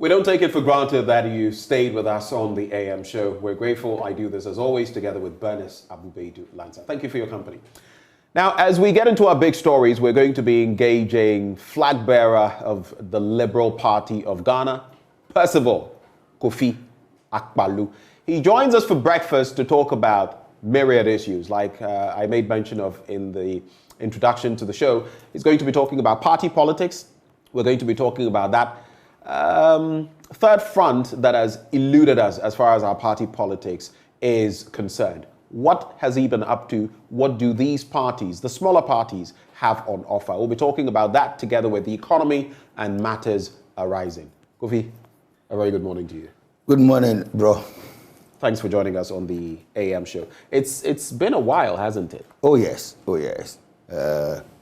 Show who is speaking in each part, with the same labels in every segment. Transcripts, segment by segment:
Speaker 1: We don't take it for granted that you stayed with us on the AM show. We're grateful. I do this as always together with Bernice Abubeidu Lanza. Thank you for your company. Now, as we get into our big stories, we're going to be engaging flag bearer of the Liberal Party of Ghana, Percival Kofi Akpaloo. He joins us for breakfast to talk about myriad issues, like I made mention of in the introduction to the show. He's going to be talking about party politics. We're going to be talking about that third front that has eluded us as far as our party politics is concerned. What has he been up to? What do these parties, the smaller parties, have on offer? We'll be talking about that together with the economy and matters arising. Kofi, a very good morning to you.
Speaker 2: Good morning, bro.
Speaker 1: Thanks for joining us on the AM show. It's been a while, hasn't it?
Speaker 2: Oh yes.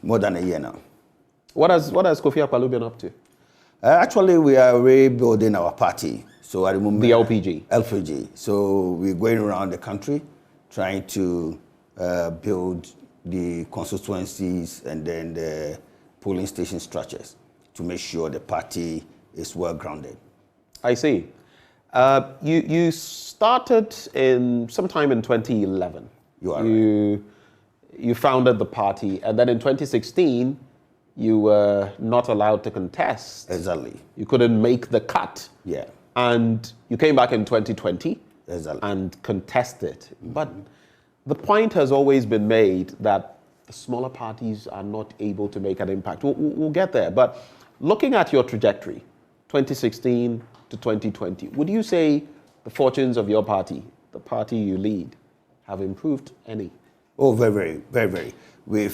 Speaker 2: More than a year now.
Speaker 1: What has Kofi Akpaloo been up to?
Speaker 2: Actually, we are rebuilding our party. So at the moment,
Speaker 1: The LPG.
Speaker 2: LPG. So we're going around the country, trying to build the constituencies and then the polling station structures to make sure the party is well grounded.
Speaker 1: I see. You started sometime in 2011.
Speaker 2: You are right.
Speaker 1: You founded the party, and then in 2016, you were not allowed to contest.
Speaker 2: Exactly.
Speaker 1: You couldn't make the cut.
Speaker 2: Yeah.
Speaker 1: And you came back in 2020
Speaker 2: Exactly.
Speaker 1: and contested. But the point has always been made that the smaller parties are not able to make an impact. We'll get there. But looking at your trajectory, 2016 to 2020, would you say the fortunes of your party, the party you lead, have improved any?
Speaker 2: Oh, very, very, very. We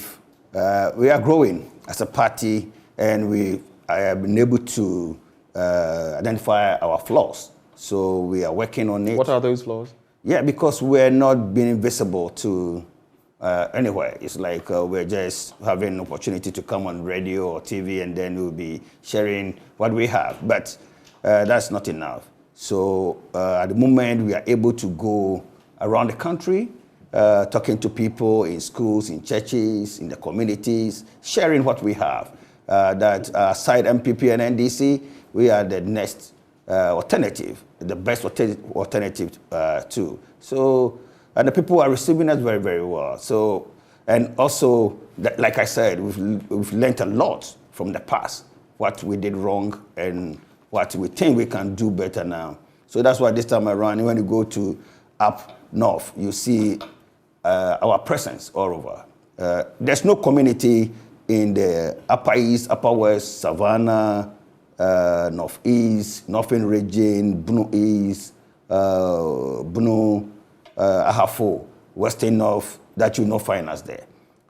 Speaker 2: are growing as a party, and we have been able to identify our flaws. So we are working on it.
Speaker 1: What are those flaws?
Speaker 2: Yeah, because we're not being visible to anywhere. It's like we're just having an opportunity to come on radio or TV, and then we'll be sharing what we have. But that's not enough. So at the moment, we are able to go around the country, talking to people in schools, in churches, in the communities, sharing what we have. That aside MPP and NDC, we are the next alternative, the best alternative too. So, and the people are receiving us very, very well. So, and also, like I said, we've learned a lot from the past, what we did wrong and what we think we can do better now. So that's why this time around, when you go to up north, you see our presence all over. There's no community in the Upper East, Upper West, Savannah, Northeast, Northern region, Bunu East, Bunu, Ahafo, Western North, that you not find us there.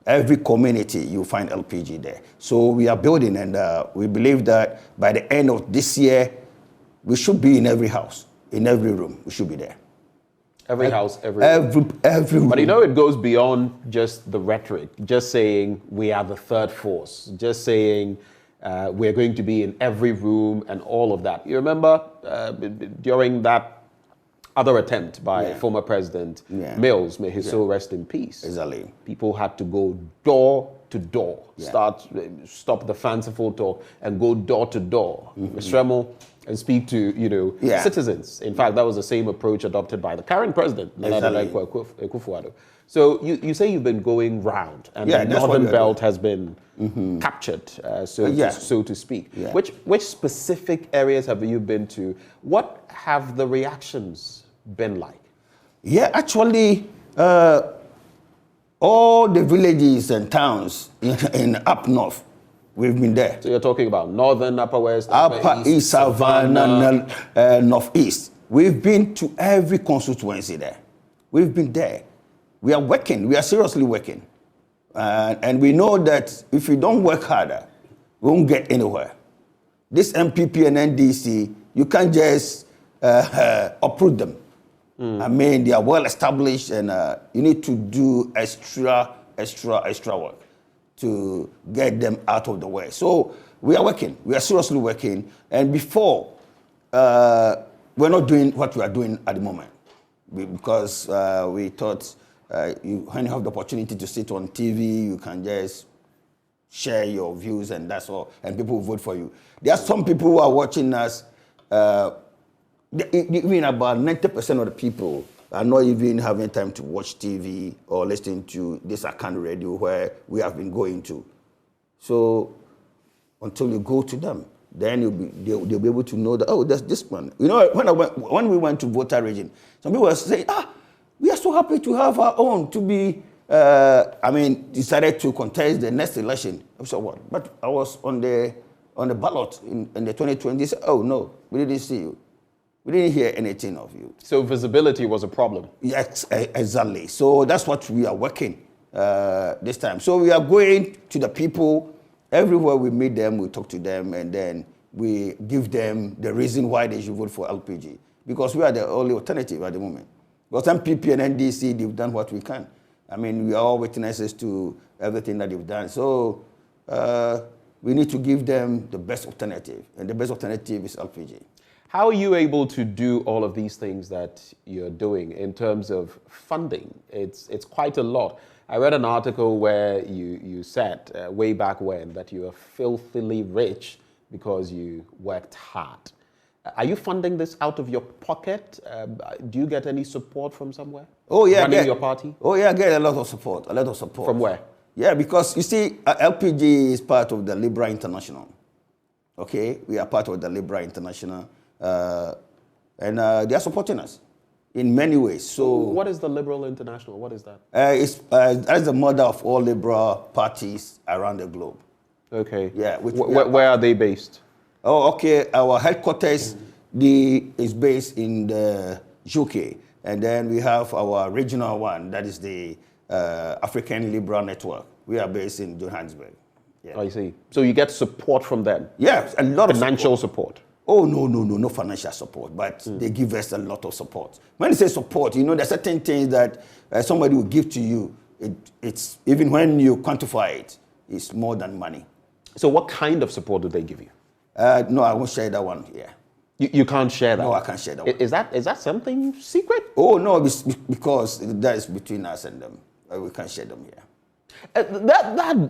Speaker 2: Every community, you find LPG there. So we are building, and we believe that by the end of this year, we should be in every house, in every room. We should be there.
Speaker 1: Every house, every
Speaker 2: room.
Speaker 1: But you know, it goes beyond just the rhetoric, just saying we are the third force, just saying we're going to be in every room and all of that. You remember during that other attempt by former President Mills, may his soul rest in peace.
Speaker 2: Exactly.
Speaker 1: People had to go door to door, stop the fanciful talk and go door to door. Mr. Remmel, and speak to citizens. In fact, that was the same approach adopted by the current president, Nana Akufo-Addo. So you say you've been going round, and the Northern Belt has been captured, so to speak.
Speaker 2: Yeah.
Speaker 1: Which specific areas have you been to? What have the reactions been like?
Speaker 2: Yeah, actually, all the villages and towns in up north, we've been there.
Speaker 1: So you're talking about Northern, Upper West,
Speaker 2: Upper East, Savannah, Northeast. We've been to every constituency there. We've been there. We are working. We are seriously working. And we know that if we don't work harder, we won't get anywhere. This MPP and NDC, you can't just uproot them. I mean, they are well established, and you need to do extra work to get them out of the way. So we are working. We are seriously working. And before, we're not doing what we are doing at the moment because we thought when you have the opportunity to sit on TV, you can just share your views and that's all, and people will vote for you. There are some people who are watching us even about 90% of the people are not even having time to watch TV or listen to this account radio where we have been going to. So until you go to them, then they'll be able to know that, oh, there's this one. You know, when we went to voter region, some people were saying, we are so happy to have our own to be, decided to contest the next election. I said, what? But I was on the ballot in the 2020. They said, oh, no, we didn't see you. We didn't hear anything of you.
Speaker 1: So visibility was a problem.
Speaker 2: Yes, exactly. So that's what we are working this time. So we are going to the people. Everywhere we meet them, we talk to them, and then we give them the reason why they should vote for LPG. Because we are the only alternative at the moment. Because MPP and NDC, they've done what we can. I mean, we are all witnesses to everything that they've done. So we need to give them the best alternative, and the best alternative is LPG.
Speaker 1: How are you able to do all of these things that you're doing in terms of funding? It's quite a lot. I read an article where you said way back when that you are filthily rich because you worked hard. Are you funding this out of your pocket? Do you get any support from somewhere?
Speaker 2: Oh yeah,
Speaker 1: running your party?
Speaker 2: Oh yeah, I get a lot of support.
Speaker 1: From where?
Speaker 2: Yeah, because you see, LPG is part of the Libra International. Okay, we are part of the Libra International. And they are supporting us in many ways. So,
Speaker 1: what is the Liberal International? What is that?
Speaker 2: That's the mother of all liberal parties around the globe.
Speaker 1: Okay.
Speaker 2: Yeah.
Speaker 1: Where are they based?
Speaker 2: Oh, okay. Our headquarters is based in the UK, and then we have our regional one, that is the African Liberal Network. We are based in Johannesburg. Yeah.
Speaker 1: I see. So you get support from them?
Speaker 2: Yeah, a lot of
Speaker 1: financial support.
Speaker 2: Oh, no financial support, but they give us a lot of support. When you say support, you know, there are certain things that somebody will give to you. It's even when you quantify it, it's more than money.
Speaker 1: So what kind of support do they give you?
Speaker 2: No, I won't share that one here.
Speaker 1: You can't share that?
Speaker 2: No, I can't share that one.
Speaker 1: Is that something secret?
Speaker 2: Oh, no, because that is between us and them. We can't share them here.
Speaker 1: That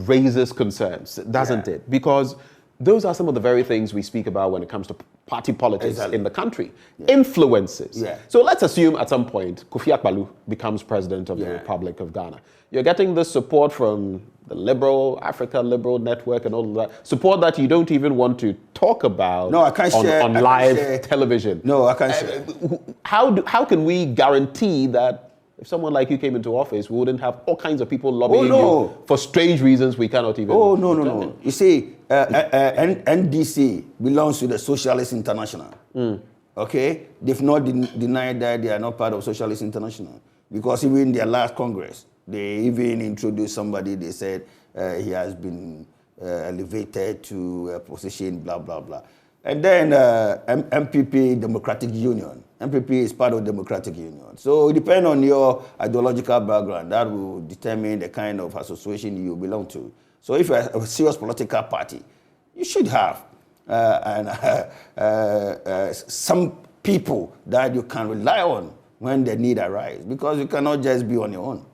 Speaker 1: raises concerns, doesn't it? Because those are some of the very things we speak about when it comes to party politics in the country. Yeah. Influences.
Speaker 2: Yeah.
Speaker 1: So let's assume at some point Kofi Akpaloo becomes president of the Republic of Ghana. You're getting this support from the Africa Liberal Network and all of that. Support that you don't even want to talk about on live television.
Speaker 2: No, I can't share.
Speaker 1: How can we guarantee that if someone like you came into office, we wouldn't have all kinds of people lobbying you for strange reasons we cannot even...
Speaker 2: Oh, no. You see, NDC belongs to the Socialist International. Okay? They've not denied that they are not part of Socialist International. Because even in their last Congress, they even introduced somebody, they said he has been elevated to a position, blah, blah, blah. And then MPP, Democratic Union. MPP is part of Democratic Union. So it depends on your ideological background. That will determine the kind of association you belong to. So if you're a serious political party, you should have some people that you can rely on when the need arises, because you cannot just be on your own.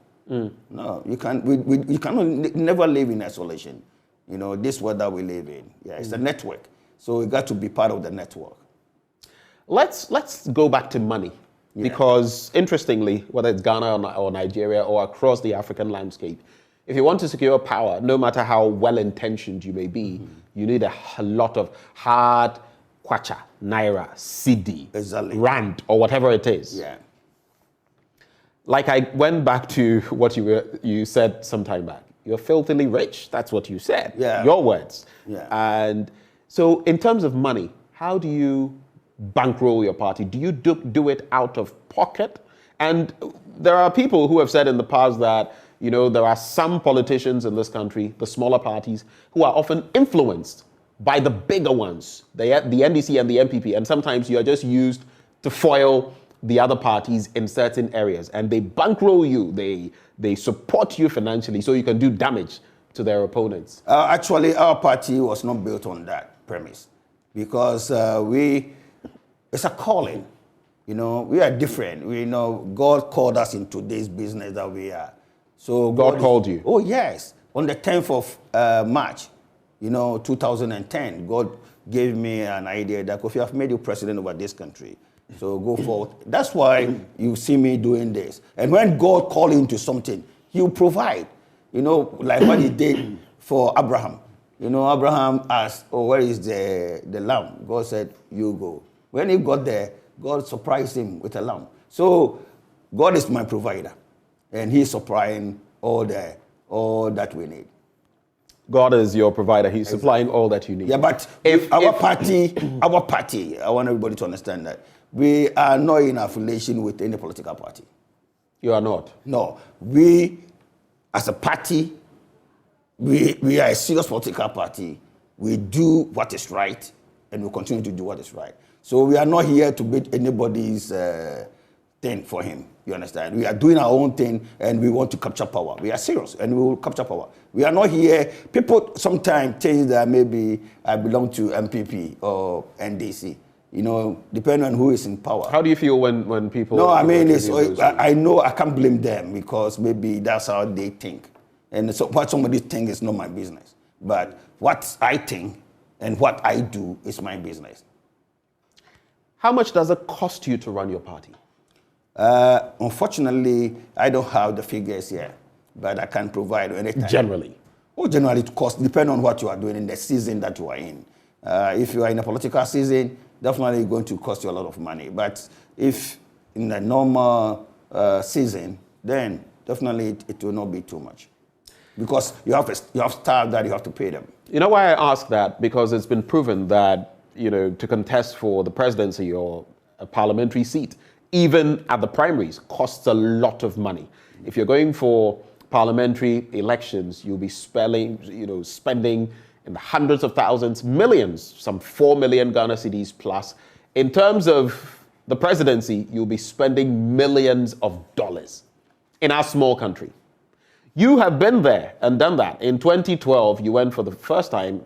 Speaker 2: No, you can't. You cannot never live in isolation. You know, this world that we live in. Yeah, it's a network. So you got to be part of the network.
Speaker 1: Let's go back to money, because interestingly, whether it's Ghana or Nigeria or across the African landscape, if you want to secure power, no matter how well-intentioned you may be, you need a lot of hard kwacha, naira, cedi, rand, or whatever it is.
Speaker 2: Yeah.
Speaker 1: Like I went back to what you said some time back. You're filthily rich. That's what you said.
Speaker 2: Yeah.
Speaker 1: Your words.
Speaker 2: Yeah.
Speaker 1: And so in terms of money, how do you bankroll your party? Do you do it out of pocket? And there are people who have said in the past that, you know, there are some politicians in this country, the smaller parties, who are often influenced by the bigger ones, the NDC and the MPP. And sometimes you are just used to foil the other parties in certain areas. And they bankroll you. They support you financially so you can do damage to their opponents.
Speaker 2: Actually, our party was not built on that premise, because it's a calling. You know, we are different. We know God called us into this business that we are. So
Speaker 1: God called you?
Speaker 2: Oh, yes. On the 10th of March, 2010, God gave me an idea that Kofi, I've made you president over this country. So go forward. That's why you see me doing this. And when God calls you into something, He'll provide. Like what He did for Abraham. Abraham asked, where is the lamb? God said, you go. When he got there, God surprised him with a lamb. So God is my provider. And He's supplying all that we need.
Speaker 1: God is your provider. He's supplying all that you need.
Speaker 2: Yeah, but our party, I want everybody to understand that we are not in affiliation with any political party.
Speaker 1: You are not?
Speaker 2: No. We, as a party, we are a serious political party. We do what is right, and we continue to do what is right. So we are not here to beat anybody's thing for him. You understand? We are doing our own thing, and we want to capture power. We are serious, and we will capture power. We are not here. People sometimes think that maybe I belong to MPP or NDC. Depending on who is in power.
Speaker 1: How do you feel when people...
Speaker 2: No, I mean, I know I can't blame them because maybe that's how they think. And so what somebody thinks is not my business. But what I think and what I do is my business.
Speaker 1: How much does it cost you to run your party?
Speaker 2: Unfortunately, I don't have the figures here, but I can provide anytime.
Speaker 1: Generally?
Speaker 2: Generally, it costs, depending on what you are doing in the season that you are in. If you are in a political season, definitely it's going to cost you a lot of money. But if in the normal season, then definitely it will not be too much. Because you have staff that you have to pay them.
Speaker 1: You know why I ask that? Because it's been proven that, to contest for the presidency or a parliamentary seat, even at the primaries, costs a lot of money. If you're going for parliamentary elections, you'll be spending in the hundreds of thousands, millions, some 4 million Ghana cedis plus. In terms of the presidency, you'll be spending millions of dollars in our small country. You have been there and done that. In 2012, you went for the first time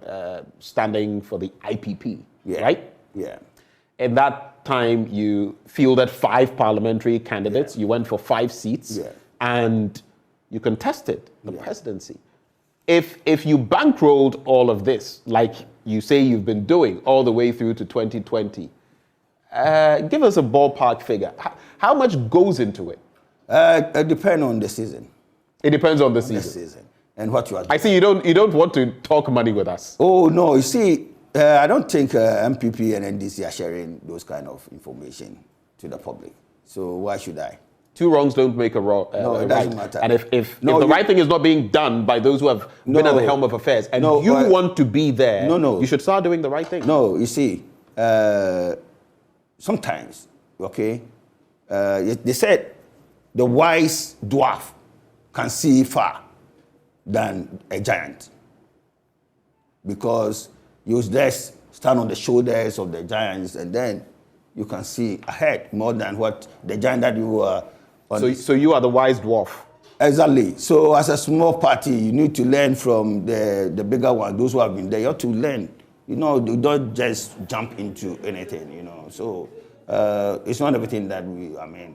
Speaker 1: standing for the IPP, right?
Speaker 2: Yeah.
Speaker 1: In that time, you fielded 5 parliamentary candidates. You went for 5 seats, and you contested the presidency. If you bankrolled all of this, like you say you've been doing all the way through to 2020, give us a ballpark figure. How much goes into it?
Speaker 2: It depends on the season.
Speaker 1: It depends on the season.
Speaker 2: And what you are doing.
Speaker 1: I see you don't want to talk money with us.
Speaker 2: Oh, no. You see, I don't think MPP and NDC are sharing those kind of information to the public. So why should I?
Speaker 1: 2 wrongs don't make a wrong.
Speaker 2: No, it doesn't matter.
Speaker 1: And if the right thing is not being done by those who have been at the helm of affairs, and you want to be there, you should start doing the right thing.
Speaker 2: No, you see, sometimes, they said the wise dwarf can see far than a giant, because you just stand on the shoulders of the giants, and then you can see ahead more than what the giant that you are.
Speaker 1: So you are the wise dwarf.
Speaker 2: Exactly. So as a small party, you need to learn from the bigger one, those who have been there. You have to learn. You don't just jump into anything, So it's not everything that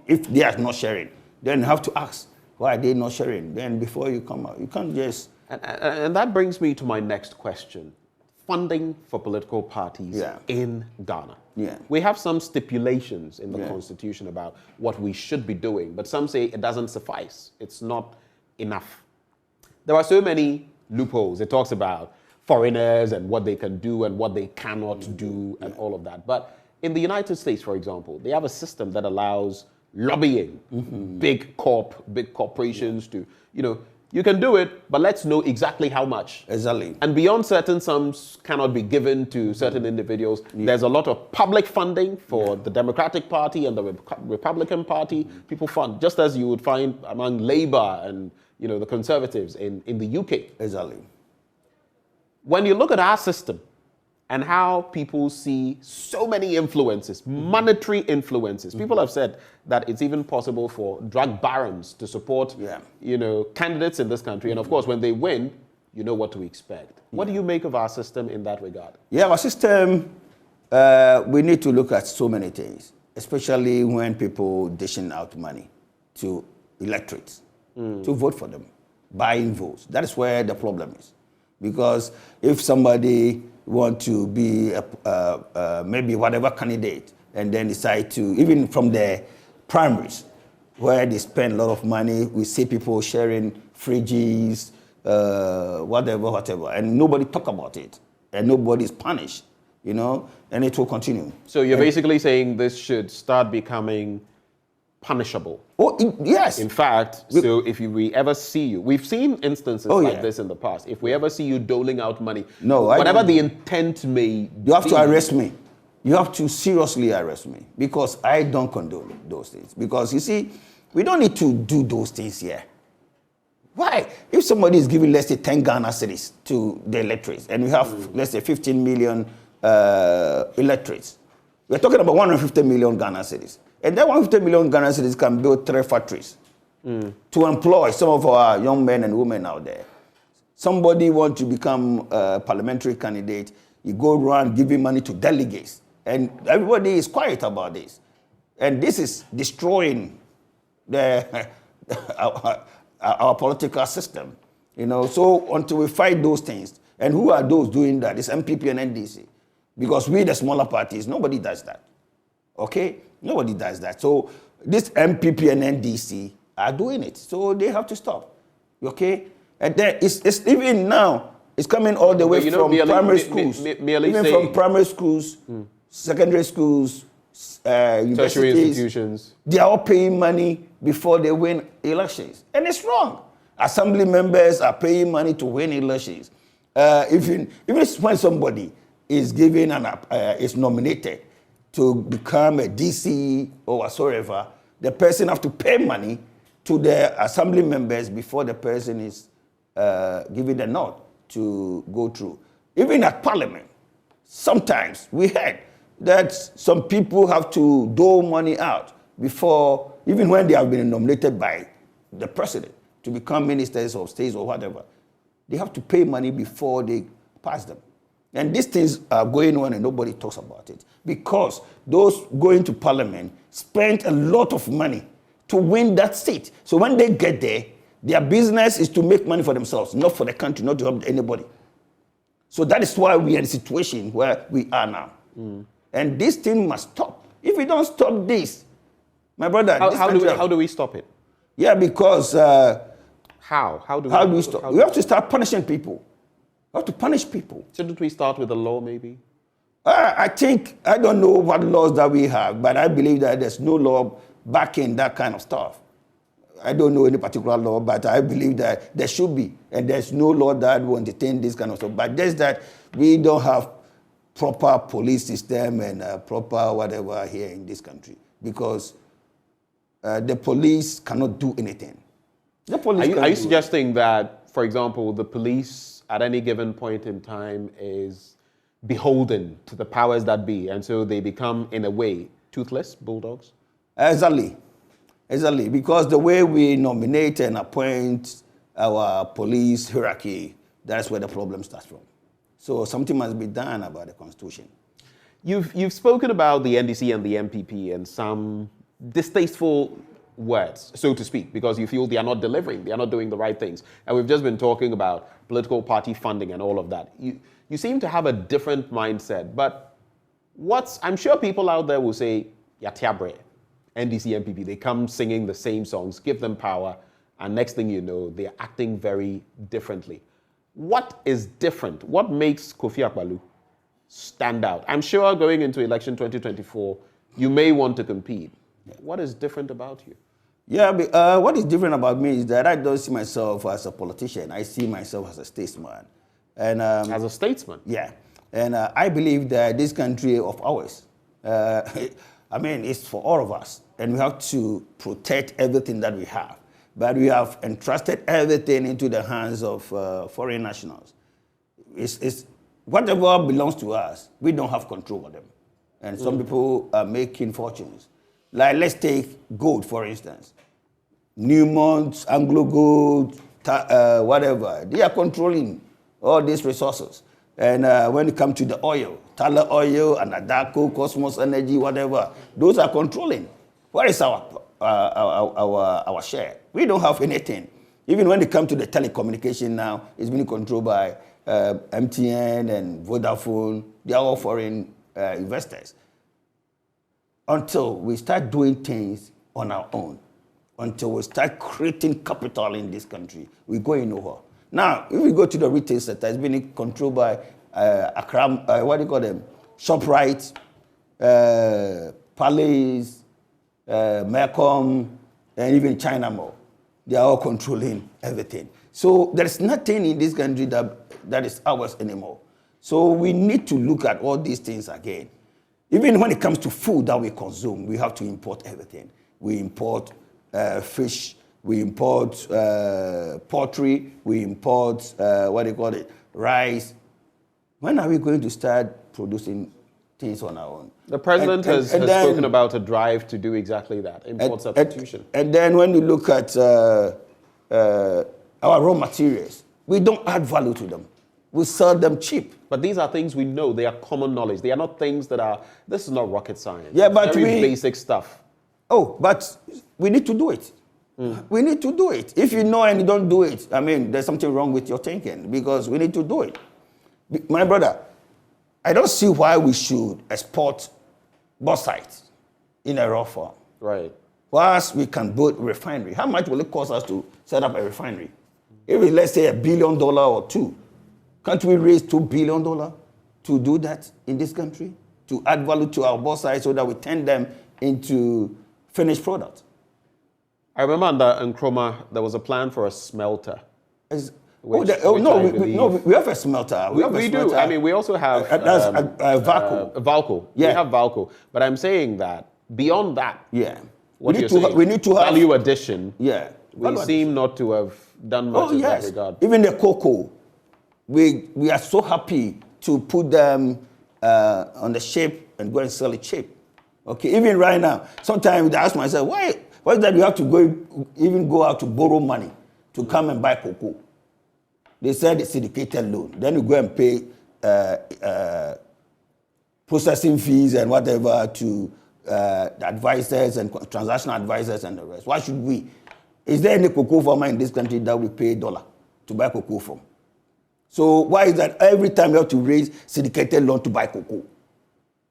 Speaker 2: if they are not sharing, then you have to ask, why are they not sharing? Then before you come out, you can't just...
Speaker 1: And that brings me to my next question. Funding for political parties in Ghana.
Speaker 2: Yeah.
Speaker 1: We have some stipulations in the Constitution about what we should be doing, but some say it doesn't suffice. It's not enough. There are so many loopholes. It talks about foreigners and what they can do and what they cannot do and all of that. But in the United States, for example, they have a system that allows lobbying big corporations to, you can do it, but let's know exactly how much.
Speaker 2: Exactly.
Speaker 1: And beyond certain sums cannot be given to certain individuals. There's a lot of public funding for the Democratic Party and the Republican Party. People fund, just as you would find among Labour and the Conservatives in the UK.
Speaker 2: Exactly.
Speaker 1: When you look at our system and how people see so many influences, monetary influences. People have said that it's even possible for drug barons to support, candidates in this country. And of course, when they win, you know what to expect. What do you make of our system in that regard? Yeah,
Speaker 2: our system, we need to look at so many things, especially when people dishing out money to electorates to vote for them, buying votes. That is where the problem is. Because if somebody want to be maybe whatever candidate and then decide to, even from the primaries, where they spend a lot of money, we see people sharing fridges, whatever, and nobody talk about it, and nobody is punished, and it will continue.
Speaker 1: So you're basically saying this should start becoming punishable.
Speaker 2: Oh, yes.
Speaker 1: In fact, so if we ever see you, we've seen instances like this in the past. If we ever see you doling out money, whatever the intent may
Speaker 2: you have to arrest me. You have to seriously arrest me because I don't condone those things. Because you see, we don't need to do those things here. Why? If somebody is giving, let's say, 10 Ghana cedis to the electorates, and we have, let's say, 15 million electorates, we're talking about 150 million Ghana cedis. And that 150 million Ghana cedis can build 3 factories to employ some of our young men and women out there. Somebody want to become a parliamentary candidate, you go around giving money to delegates. And everybody is quiet about this. And this is destroying our political system. So until we fight those things, and who are those doing that? It's MPP and NDC. Because we, the smaller parties, nobody does that. Okay? Nobody does that. So this MPP and NDC are doing it. So they have to stop. Okay? And then it's even now, it's coming all the way from primary schools. Even from primary schools, secondary schools, universities.
Speaker 1: Tertiary institutions.
Speaker 2: They are all paying money before they win elections. And it's wrong. Assembly members are paying money to win elections. Even when somebody is given is nominated to become a DC or whatsoever, the person have to pay money to the assembly members before the person is given the nod to go through. Even at parliament, sometimes we heard that some people have to dole money out before, even when they have been nominated by the president to become ministers of states or whatever. They have to pay money before they pass them. And these things are going on and nobody talks about it. Because those going to parliament spend a lot of money to win that seat. So when they get there, their business is to make money for themselves, not for the country, not to help anybody. So that is why we are in a situation where we are now. And this thing must stop. If we don't stop this, my brother...
Speaker 1: How do we stop it?
Speaker 2: Yeah, because...
Speaker 1: How do we
Speaker 2: stop? We have to start punishing people. We have to punish people.
Speaker 1: Shouldn't we start with the law, maybe?
Speaker 2: I don't know what laws that we have, but I believe that there's no law backing that kind of stuff. I don't know any particular law, but I believe that there should be. And there's no law that will entertain this kind of stuff. But just that we don't have proper police system and proper whatever here in this country. Because the police cannot do anything. The police
Speaker 1: are you suggesting that, for example, the police at any given point in time is beholden to the powers that be, and so they become, in a way, toothless bulldogs?
Speaker 2: Exactly. Because the way we nominate and appoint our police hierarchy, that's where the problem starts from. So something must be done about the Constitution.
Speaker 1: You've spoken about the NDC and the MPP and some distasteful words, so to speak, because you feel they are not delivering, they are not doing the right things. And we've just been talking about political party funding and all of that. You seem to have a different mindset, but I'm sure people out there will say, Yatiabre, NDC, MPP, they come singing the same songs, give them power, and next thing you know, they're acting very differently. What is different? What makes Kofi Akpaloo stand out? I'm sure going into election 2024, you may want to compete. What is different about you?
Speaker 2: Yeah, what is different about me is that I don't see myself as a politician. I see myself as a statesman. And
Speaker 1: as a statesman?
Speaker 2: Yeah. And I believe that this country of ours, it's for all of us. And we have to protect everything that we have. But we have entrusted everything into the hands of foreign nationals. It's whatever belongs to us, we don't have control over them. And some people are making fortunes. Like, let's take gold, for instance. Newmont, Anglo Gold, whatever. They are controlling all these resources. And when it comes to the oil, Tala Oil, Anadaco, Cosmos Energy, whatever, those are controlling. Where is our share? We don't have anything. Even when it comes to the telecommunication now, it's being controlled by MTN and Vodafone, they are all foreign investors. Until we start doing things on our own, until we start creating capital in this country, we're going nowhere. Now, if we go to the retail sector, it's been controlled by Akram, what do you call them? ShopRite, Palace, Mecom, and even China Mall. They are all controlling everything. So there's nothing in this country that is ours anymore. So we need to look at all these things again. Even when it comes to food that we consume, we have to import everything. We import fish, we import poultry, we import, rice. When are we going to start producing things on our own?
Speaker 1: The president has spoken about a drive to do exactly that, import substitution.
Speaker 2: And then when you look at our raw materials, we don't add value to them. We sell them cheap.
Speaker 1: But these are things we know. They are common knowledge. They are not things that are, this is not rocket science.
Speaker 2: Yeah, but
Speaker 1: it's very basic stuff.
Speaker 2: Oh, but we need to do it. We need to do it. If you know and you don't do it, I mean, there's something wrong with your thinking because we need to do it. My brother, I don't see why we should export bauxite in a raw form.
Speaker 1: Right.
Speaker 2: Whilst we can build a refinery. How much will it cost us to set up a refinery? If it's, let's say, $1 billion or two, can't we raise $2 billion to do that in this country? To add value to our bauxite so that we turn them into finished product?
Speaker 1: I remember under Nkrumah, there was a plan for a smelter.
Speaker 2: We have a smelter.
Speaker 1: We do. I mean, we also have
Speaker 2: Valco.
Speaker 1: Valco.
Speaker 2: Yeah.
Speaker 1: We have Valco. But I'm saying that beyond that,
Speaker 2: yeah,
Speaker 1: we need to have value addition.
Speaker 2: Yeah,
Speaker 1: we seem not to have done much in that regard.
Speaker 2: Even the cocoa, we are so happy to put them on the shape and go and sell it cheap. Okay, even right now, sometimes I ask myself, why is that you have to go out to borrow money to come and buy cocoa? They said it's syndicated loan. Then you go and pay processing fees and whatever to the advisors and transactional advisors and the rest. Why should we? Is there any cocoa farmer in this country that will pay $1 to buy cocoa from? So why is that every time you have to raise syndicated loan to buy cocoa?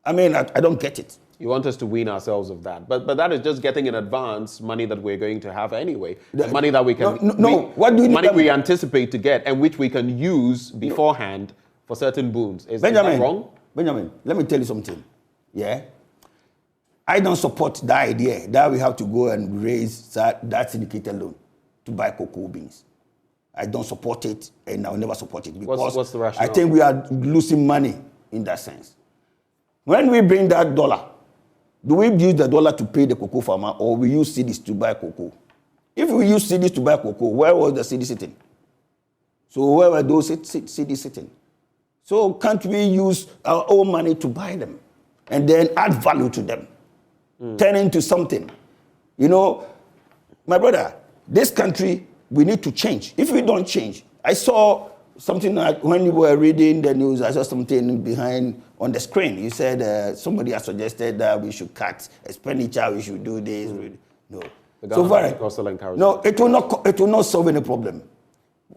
Speaker 2: I mean, I don't get it.
Speaker 1: You want us to wean ourselves of that. But that is just getting in advance money that we're going to have anyway. Money that we can...
Speaker 2: What do you
Speaker 1: money we anticipate to get and which we can use beforehand for certain boons. Is that wrong?
Speaker 2: Benjamin, let me tell you something. Yeah? I don't support the idea that we have to go and raise that syndicated loan to buy cocoa beans. I don't support it, and I'll never support it because
Speaker 1: what's the rationale?
Speaker 2: I think we are losing money in that sense. When we bring that $1, do we use the $1 to pay the cocoa farmer, or we use cedis to buy cocoa? If we use cedis to buy cocoa, where was the cedi sitting? So where were those cedis sitting? So can't we use our own money to buy them and then add value to them, turn into something? You know, my brother, this country, we need to change. If we don't change, I saw something like when you were reading the news, I saw something behind on the screen. You said somebody has suggested that we should cut expenditure, we should do this. No. So far, no, it will not solve any problem.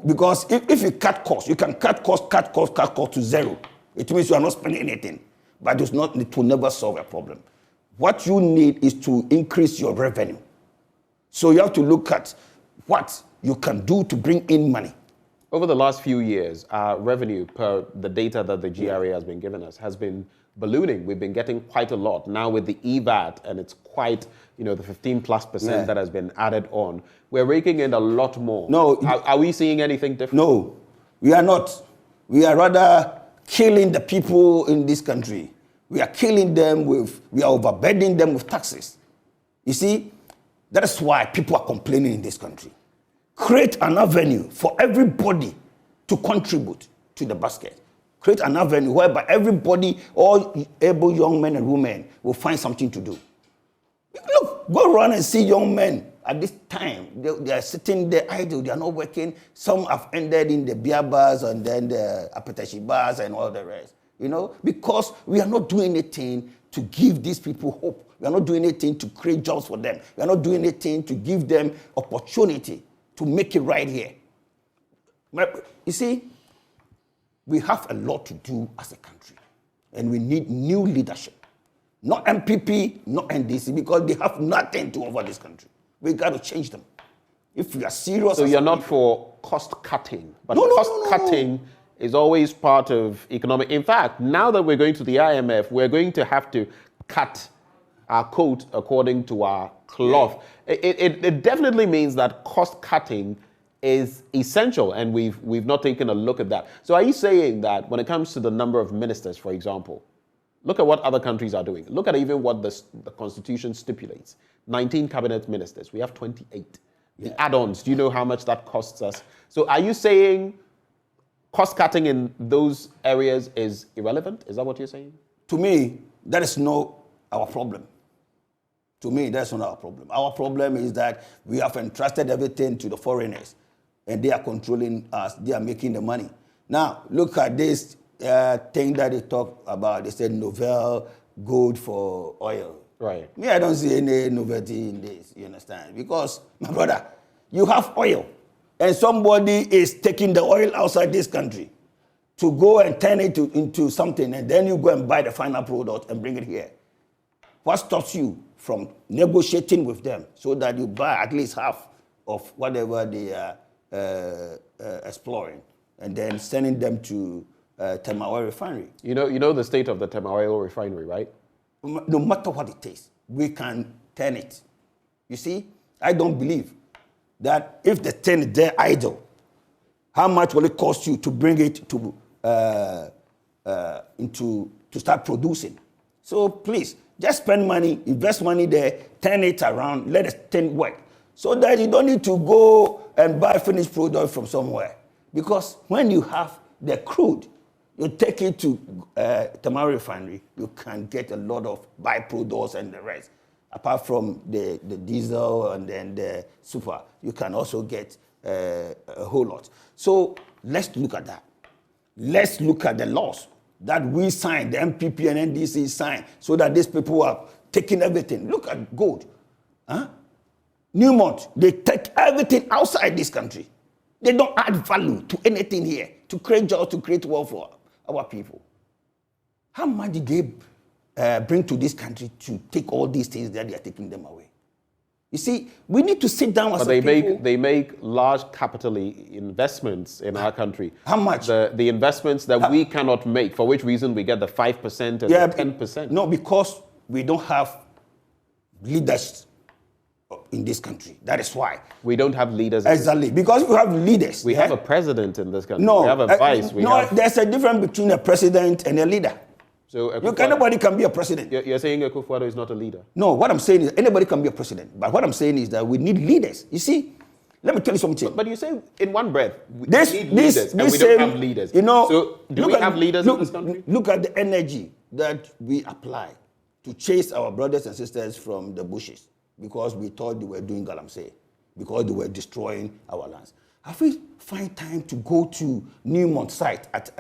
Speaker 2: Because if you cut costs, you can cut costs to zero. It means you are not spending anything. But it will never solve a problem. What you need is to increase your revenue. So you have to look at what you can do to bring in money.
Speaker 1: Over the last few years, our revenue per the data that the GRA has been giving us has been ballooning. We've been getting quite a lot. Now with the EVAT, and it's quite, the 15+% that has been added on, we're raking in a lot more.
Speaker 2: No.
Speaker 1: Are we seeing anything different?
Speaker 2: No, we are not. We are rather killing the people in this country. We are killing them we are overburdening them with taxes. You see, that is why people are complaining in this country. Create an avenue for everybody to contribute to the basket. Create an avenue whereby everybody, all able young men and women, will find something to do. Look, go around and see young men at this time. They are sitting there idle, they are not working. Some have ended in the beer bars and then the appetizer bars and all the rest. Because we are not doing anything to give these people hope. We are not doing anything to create jobs for them. We are not doing anything to give them opportunity to make it right here. You see, we have a lot to do as a country. And we need new leadership. Not MPP, not NDC, because they have nothing to offer this country. We got to change them. If we are serious.
Speaker 1: So you're not for cost cutting, but cost cutting is always part of economic. In fact, now that we're going to the IMF, we're going to have to cut our coat according to our cloth. It definitely means that cost cutting is essential, and we've not taken a look at that. So are you saying that when it comes to the number of ministers, for example, look at what other countries are doing. Look at even what the Constitution stipulates. 19 cabinet ministers. We have 28. The add-ons, do you know how much that costs us? So are you saying cost cutting in those areas is irrelevant? Is that what you're saying?
Speaker 2: To me, that is not our problem. To me, that's not our problem. Our problem is that we have entrusted everything to the foreigners, and they are controlling us. They are making the money. Now, look at this thing that they talk about. They said novel gold for oil.
Speaker 1: Right.
Speaker 2: Me, I don't see any novelty in this, you understand? Because, my brother, you have oil, and somebody is taking the oil outside this country to go and turn it into something, and then you go and buy the final product and bring it here. What stops you from negotiating with them so that you buy at least half of whatever they are exploring, and then sending them to Tema Oil Refinery?
Speaker 1: You know the state of the Tema Oil Refinery, right?
Speaker 2: No matter what it is, we can turn it. You see, I don't believe that if the thing is there idle, how much will it cost you to bring it to start producing? So please, just spend money, invest money there, turn it around, let the thing work, so that you don't need to go and buy finished product from somewhere. Because when you have the crude, you take it to Tema Oil Refinery, you can get a lot of byproducts and the rest. Apart from the diesel and then the super, you can also get a whole lot. So let's look at that. Let's look at the laws that we signed, the MPP and NDC signed, so that these people are taking everything. Look at gold. Newmont, they take everything outside this country. They don't add value to anything here to create jobs, to create wealth for our people. How much did they bring to this country to take all these things that they are taking them away? You see, we need to sit down as a people.
Speaker 1: But they make large capital investments in our country.
Speaker 2: How much?
Speaker 1: The investments that we cannot make, for which reason we get the 5% and the 10%.
Speaker 2: No, because we don't have leaders in this country. That is why.
Speaker 1: We don't have leaders.
Speaker 2: Exactly. Because we have leaders.
Speaker 1: We have a president in this country.
Speaker 2: No.
Speaker 1: We have a vice.
Speaker 2: There's a difference between a president and a leader.
Speaker 1: So
Speaker 2: anybody can be a president.
Speaker 1: You're saying Akufo-Addo is not a leader?
Speaker 2: No, what I'm saying is anybody can be a president. But what I'm saying is that we need leaders. You see, let me tell you something.
Speaker 1: But you say in one breath, we need leaders, and we don't have leaders. So do we have leaders in this country?
Speaker 2: Look at the energy that we apply to chase our brothers and sisters from the bushes because we thought they were doing galamsey, because they were destroying our lands. Have we find time to go to Newmont site at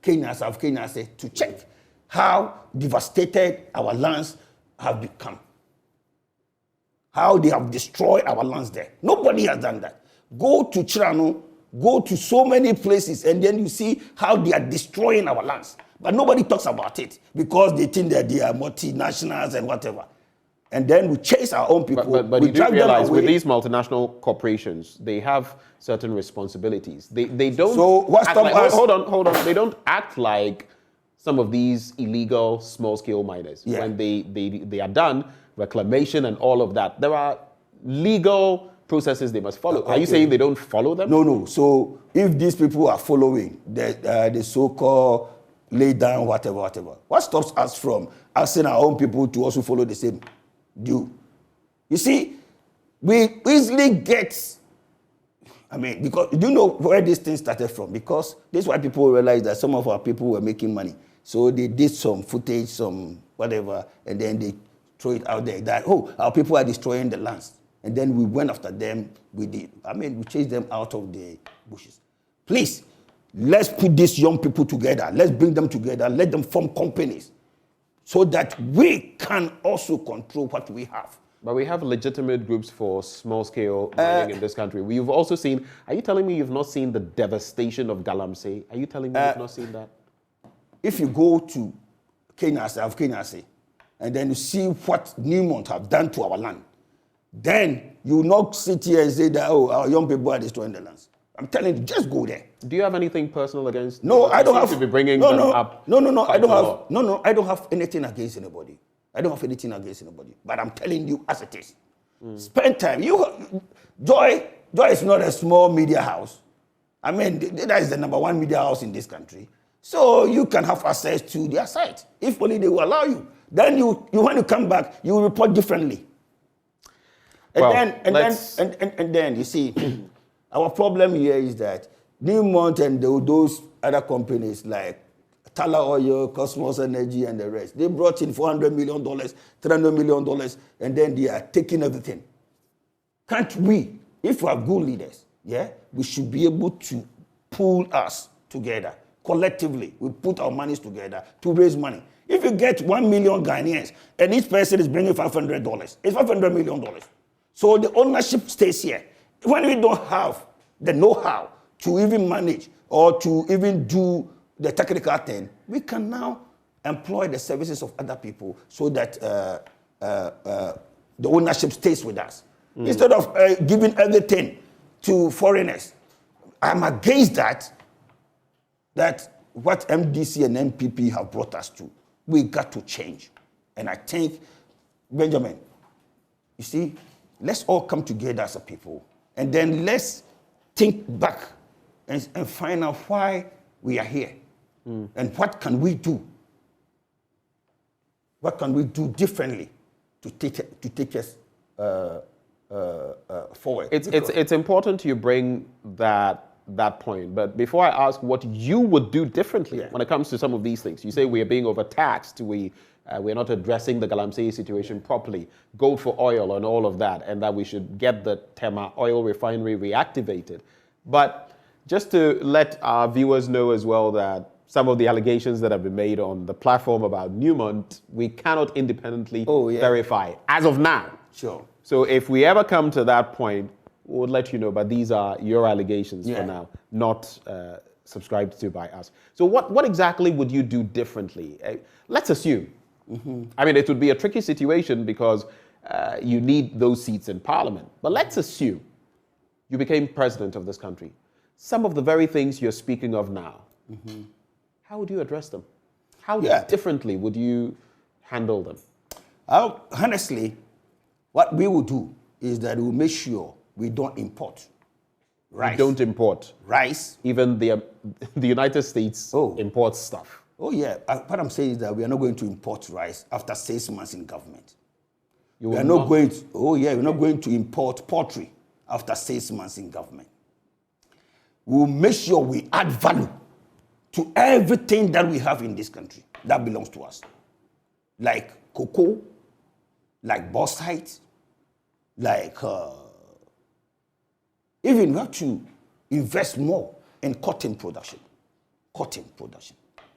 Speaker 2: Kenya, South Kenya, to check how devastated our lands have become? How they have destroyed our lands there. Nobody has done that. Go to Chirano, go to so many places, and then you see how they are destroying our lands. But nobody talks about it because they think that they are multinationals and whatever. And then we chase our own people.
Speaker 1: But you do realize with these multinational corporations, they have certain responsibilities. They don't.
Speaker 2: So what stops us?
Speaker 1: Hold on. They don't act like some of these illegal small-scale miners.
Speaker 2: Yeah.
Speaker 1: When they are done, reclamation and all of that, there are legal processes they must follow. Okay. Are you saying they don't follow them?
Speaker 2: No. So if these people are following the so-called lay down whatever, what stops us from asking our own people to also follow the same due? You see, we easily get. Because do you know where this thing started from? Because this is why people realize that some of our people were making money. So they did some footage, some whatever, and then they throw it out there that, our people are destroying the lands. And then we went after them. We chased them out of the bushes. Please, let's put these young people together. Let's bring them together. Let them form companies so that we can also control what we have.
Speaker 1: But we have legitimate groups for small-scale mining in this country. We've also seen, are you telling me you've not seen the devastation of Galamsey? Are you telling me you've not seen that?
Speaker 2: If you go to Kenyasi, and then you see what Newmont have done to our land, then you will not sit here and say that, oh, our young people are destroying the lands. I'm telling you, just go there.
Speaker 1: Do you have anything personal against?
Speaker 2: No, I don't have
Speaker 1: to be bringing them up.
Speaker 2: No. I don't have. No. I don't have anything against anybody. I don't have anything against anybody. But I'm telling you as it is. Spend time. Joy is not a small media house. I mean, that is the #1 media house in this country. So you can have access to their site if only they will allow you. Then you when you come back, you will report differently. And then you see, our problem here is that Newmont and those other companies like Tala Oil, Cosmos Energy, and the rest, they brought in $400 million, $300 million, and then they are taking everything. Can't we, if we are good leaders, we should be able to pull us together collectively. We put our monies together to raise money. If you get 1 million Ghanaians and each person is bringing $500, it's $500 million. So the ownership stays here. When we don't have the know-how to even manage or to even do the technical thing, we can now employ the services of other people so that the ownership stays with us. Instead of giving everything to foreigners. I'm against that what MDC and MPP have brought us to. We got to change. And I think, Benjamin, you see, let's all come together as a people, and then let's think back and find out why we are here. And what can we do? What can we do differently to take us forward?
Speaker 1: It's important you bring that point. But before I ask what you would do differently when it comes to some of these things, you say we are being overtaxed. We're not addressing the Galamsey situation properly, gold for oil and all of that, and that we should get the Tema oil refinery reactivated. But just to let our viewers know as well that some of the allegations that have been made on the platform about Newmont, we cannot independently verify as of now.
Speaker 2: Sure.
Speaker 1: So if we ever come to that point, we'll let you know, but these are your allegations for now, not subscribed to by us. So what exactly would you do differently? Let's assume. I mean, it would be a tricky situation because you need those seats in parliament. But let's assume you became president of this country. Some of the very things you're speaking of now, how would you address them? How differently would you handle them?
Speaker 2: Honestly, what we will do is that we will make sure we don't import rice.
Speaker 1: We don't import
Speaker 2: rice.
Speaker 1: Even the United States imports stuff.
Speaker 2: Oh yeah, what I'm saying is that we are not going to import rice after 6 months in government. We're not going to import poultry after 6 months in government. We'll make sure we add value to everything that we have in this country that belongs to us. Like cocoa, like bauxite, like even we have to invest more in cotton production,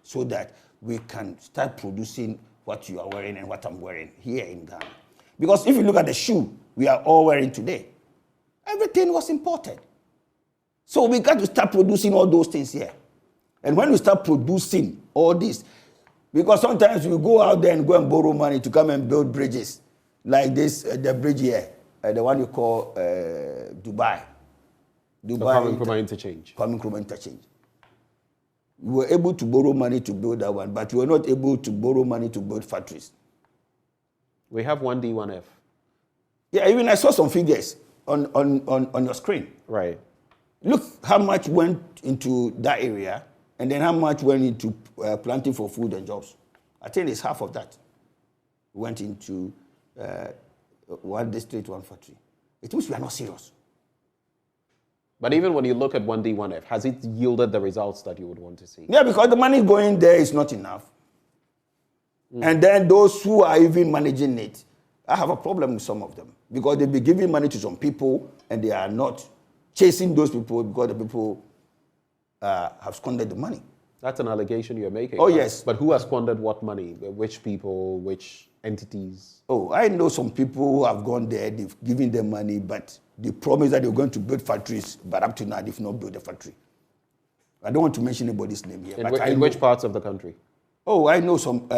Speaker 2: so that we can start producing what you are wearing and what I'm wearing here in Ghana. Because if you look at the shoe we are all wearing today, everything was imported. So we got to start producing all those things here. And when we start producing all this, because sometimes we go out there and go and borrow money to come and build bridges, like this, the bridge here, the one you call Dubai.
Speaker 1: Kwame Nkrumah Interchange.
Speaker 2: Kwame Nkrumah Interchange. We were able to borrow money to build that one, but we were not able to borrow money to build factories.
Speaker 1: We have 1D, 1F.
Speaker 2: Yeah, even I saw some figures on your screen.
Speaker 1: Right.
Speaker 2: Look how much went into that area, and then how much went into planting for food and jobs. I think it's half of that went into one district, one factory. It means we are not serious.
Speaker 1: But even when you look at 1D, 1F, has it yielded the results that you would want to see?
Speaker 2: Yeah, because the money going there is not enough. And then those who are even managing it, I have a problem with some of them. Because they'll be giving money to some people, and they are not chasing those people because the people have squandered the money.
Speaker 1: That's an allegation you're making.
Speaker 2: Oh, yes.
Speaker 1: But who has squandered what money? Which people, which entities?
Speaker 2: Oh, I know some people who have gone there, they've given them money, but they promised that they were going to build factories, but up to now, they've not built a factory. I don't want to mention anybody's name here.
Speaker 1: In which parts of the country?
Speaker 2: Oh, I know some.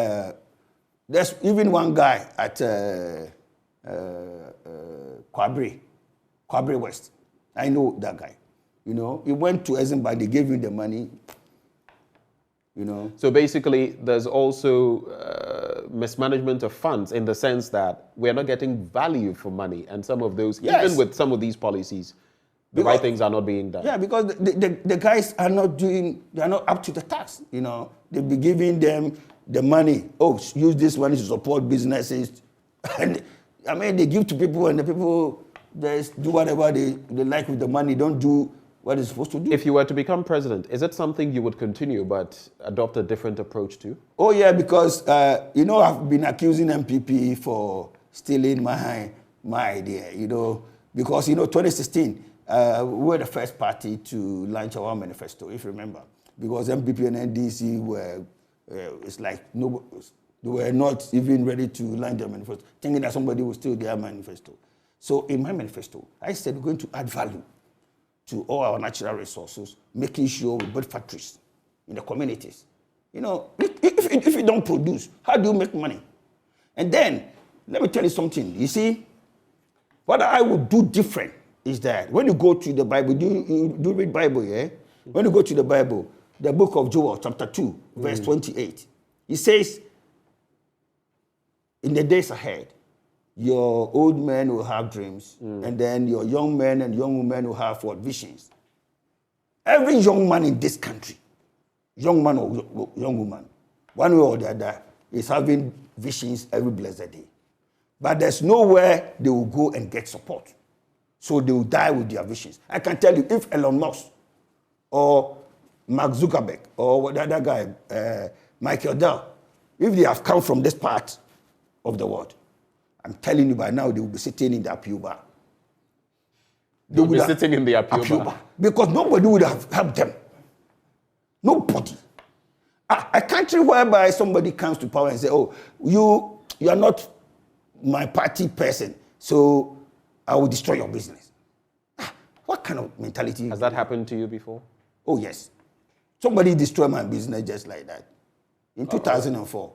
Speaker 2: There's even one guy at Kwabre West. I know that guy. You know, he went to Eisenbach, they gave him the money. You know.
Speaker 1: So basically, there's also mismanagement of funds in the sense that we're not getting value for money, and some of those,
Speaker 2: yes.
Speaker 1: even with some of these policies, the right things are not being done.
Speaker 2: Yeah, because the guys are not they're not up to the task. You know, they'll be giving them the money. Oh, use this money to support businesses, and I mean they give to people, and the people just do whatever they like with the money. Don't do what it's supposed to do.
Speaker 1: If you were to become president, is it something you would continue but adopt a different approach to?
Speaker 2: Oh yeah, because you know I've been accusing MPP for stealing my idea. You know, because 2016 we were the first party to launch our manifesto, if you remember, because MPP and NDC were it's like no, they were not even ready to launch their manifesto, thinking that somebody would steal their manifesto. So in my manifesto, I said we're going to add value to all our natural resources, making sure we build factories in the communities. You know, if you don't produce, how do you make money? And then, let me tell you something. You see, what I would do different is that when you go to the Bible, you do read Bible, yeah? When you go to the Bible, the book of Joel, chapter 2, verse 28, it says, in the days ahead, your old men will have dreams, and then your young men and young women will have what? Visions. Every young man in this country, young man or young woman, one way or the other, is having visions every blessed day. But there's nowhere they will go and get support. So they will die with their visions. I can tell you, if Elon Musk or Mark Zuckerberg or the other guy, Michael Dell, if they have come from this part of the world, I'm telling you by now, they will be sitting in the appeal bar.
Speaker 1: They will be sitting in the appeal bar.
Speaker 2: Because nobody would have helped them. Nobody. A country whereby somebody comes to power and says, oh, you are not my party person, so I will destroy your business. What kind of mentality?
Speaker 1: Has that happened to you before?
Speaker 2: Oh, yes. Somebody destroyed my business just like that in 2004.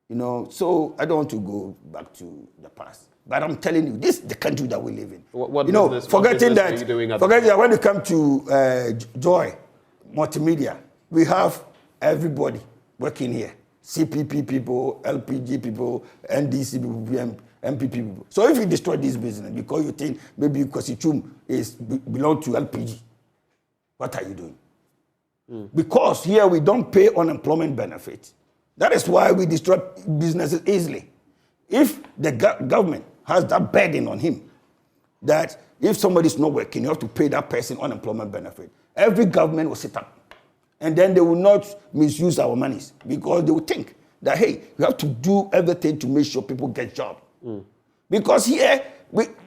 Speaker 2: You know, so I don't want to go back to the past. But I'm telling you, this is the country that we live in.
Speaker 1: What
Speaker 2: you know,
Speaker 1: business,
Speaker 2: forgetting
Speaker 1: what business
Speaker 2: that when you come to Joy Multimedia, we have everybody working here. CPP people, LPG people, NDC people, MPP people. So if you destroy this business because you think maybe Kosichum belong to LPG, what are you doing? Because here we don't pay unemployment benefits. That is why we destroy businesses easily. If the government has that burden on him, that if somebody's not working, you have to pay that person unemployment benefit, every government will sit up. And then they will not misuse our monies because they will think that, hey, we have to do everything to make sure people get jobs. Because here,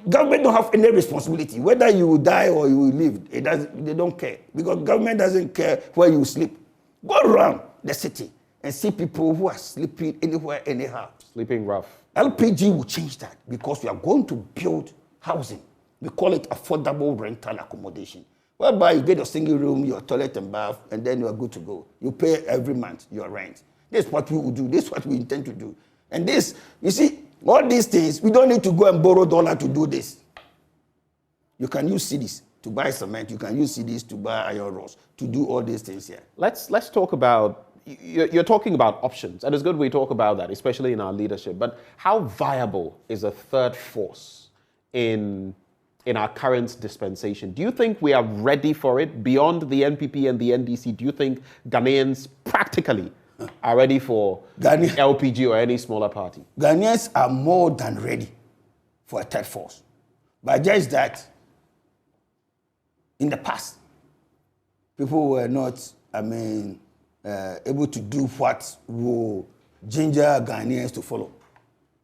Speaker 2: government don't have any responsibility. Whether you will die or you will live, they don't care. Because government doesn't care where you sleep. Go around the city and see people who are sleeping anywhere, anyhow.
Speaker 1: Sleeping rough.
Speaker 2: LPG will change that because we are going to build housing. We call it affordable rental accommodation, whereby you get a single room, your toilet and bath, and then you are good to go. You pay every month your rent. This is what we will do. This is what we intend to do. And this, you see, all these things, we don't need to go and borrow $1 to do this. You can use cedis to buy cement. You can use cedis to buy iron rods, to do all these things here.
Speaker 1: Let's talk about, you're talking about options, and it's good we talk about that, especially in our leadership. But how viable is a third force in our current dispensation? Do you think we are ready for it beyond the NPP and the NDC? Do you think Ghanaians practically are ready for LPG or any smaller party?
Speaker 2: Ghanaians are more than ready for a third force. But just that, in the past, people were not, able to do what will ginger Ghanaians to follow.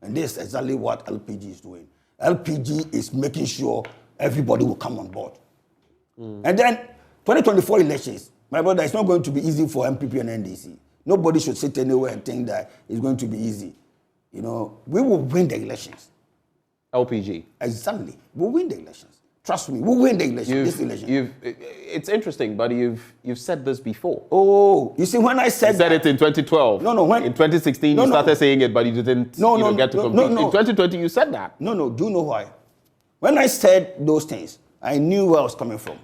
Speaker 2: And this is exactly what LPG is doing. LPG is making sure everybody will come on board. And then 2024 elections, My brother, it's not going to be easy for MPP and NDC. Nobody should sit anywhere and think that it's going to be easy. You know, we will win the elections.
Speaker 1: LPG.
Speaker 2: Exactly. We'll win the elections. Trust me, we'll win the election, this election.
Speaker 1: It's interesting, but you've said this before.
Speaker 2: Oh, you see, when I said
Speaker 1: You said it in 2012.
Speaker 2: No, when
Speaker 1: in 2016 you started saying it, but you didn't get to complete. In 2020 you said that.
Speaker 2: No, do you know why? When I said those things, I knew where I was coming from.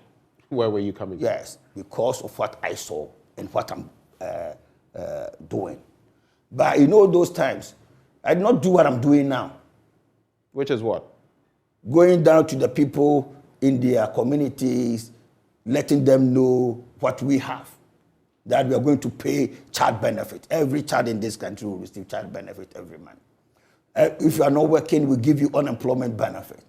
Speaker 1: Where were you coming from?
Speaker 2: Yes, because of what I saw and what I'm doing. But you know, those times, I did not do what I'm doing now.
Speaker 1: Which is what?
Speaker 2: Going down to the people in their communities, letting them know what we have, that we are going to pay child benefit. Every child in this country will receive child benefit every month. If you are not working, we give you unemployment benefit.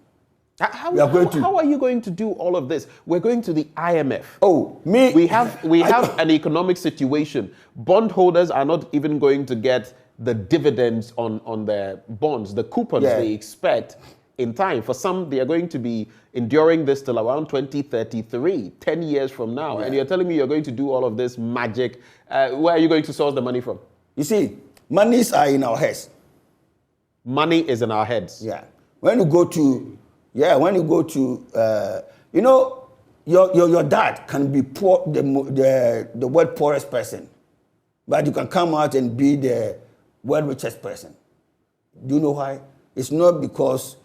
Speaker 1: How are you going to do all of this? We're going to the IMF.
Speaker 2: Oh, me?
Speaker 1: We have an economic situation. Bondholders are not even going to get the dividends on their bonds, the coupons they expect in time. For some, they are going to be enduring this till around 2033, 10 years from now. Yeah. And you're telling me you're going to do all of this magic. Where are you going to source the money from?
Speaker 2: You see, monies are in our heads.
Speaker 1: Money is in our heads.
Speaker 2: Yeah. When you go to, you know, your dad can be poor, the world poorest person, but you can come out and be the world richest person. Do you know why? It's not because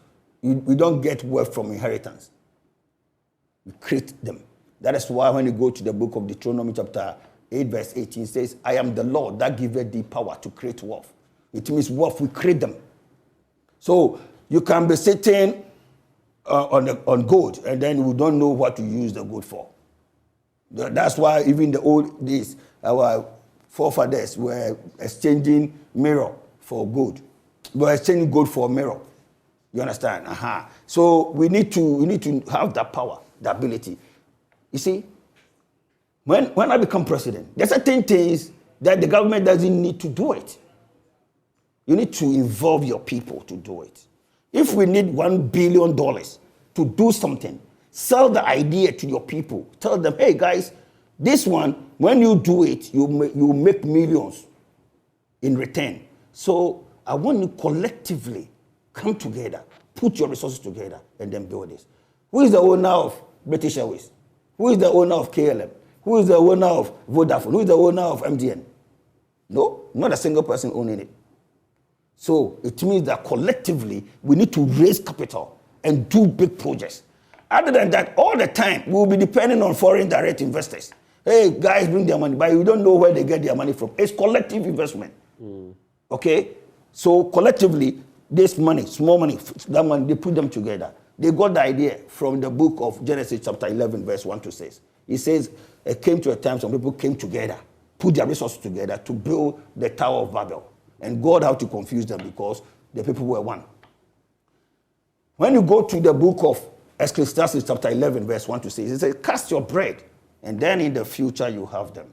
Speaker 2: we don't get wealth from inheritance. We create them. That is why when you go to the book of Deuteronomy chapter 8 verse 18, it says, I am the Lord that giveth thee power to create wealth. It means wealth, we create them. So you can be sitting on gold and then you don't know what to use the gold for. That's why even the old days, our forefathers were exchanging mirror for gold. They were exchanging gold for mirror. You understand? So we need to have that power, the ability. You see, when I become president, there's certain things that the government doesn't need to do it. You need to involve your people to do it. If we need $1 billion to do something, sell the idea to your people. Tell them, hey guys, this one, when you do it, you make millions in return. So I want you collectively come together, put your resources together, and then build this. Who is the owner of British Airways? Who is the owner of KLM? Who is the owner of Vodafone? Who is the owner of MTN? No, not a single person owning it. So it means that collectively, we need to raise capital and do big projects. Other than that, all the time, we'll be depending on foreign direct investors. Hey, guys, bring their money, but you don't know where they get their money from. It's collective investment. Okay? So collectively, this money, small money, that money, they put them together. They got the idea from the book of Genesis chapter 11, verse 1 to 6. It says, it came to a time some people came together, put their resources together to build the Tower of Babel. And God had to confuse them because the people were one. When you go to the book of Ecclesiastes chapter 11, verse 1 to 6, it says, cast your bread, and then in the future you have them.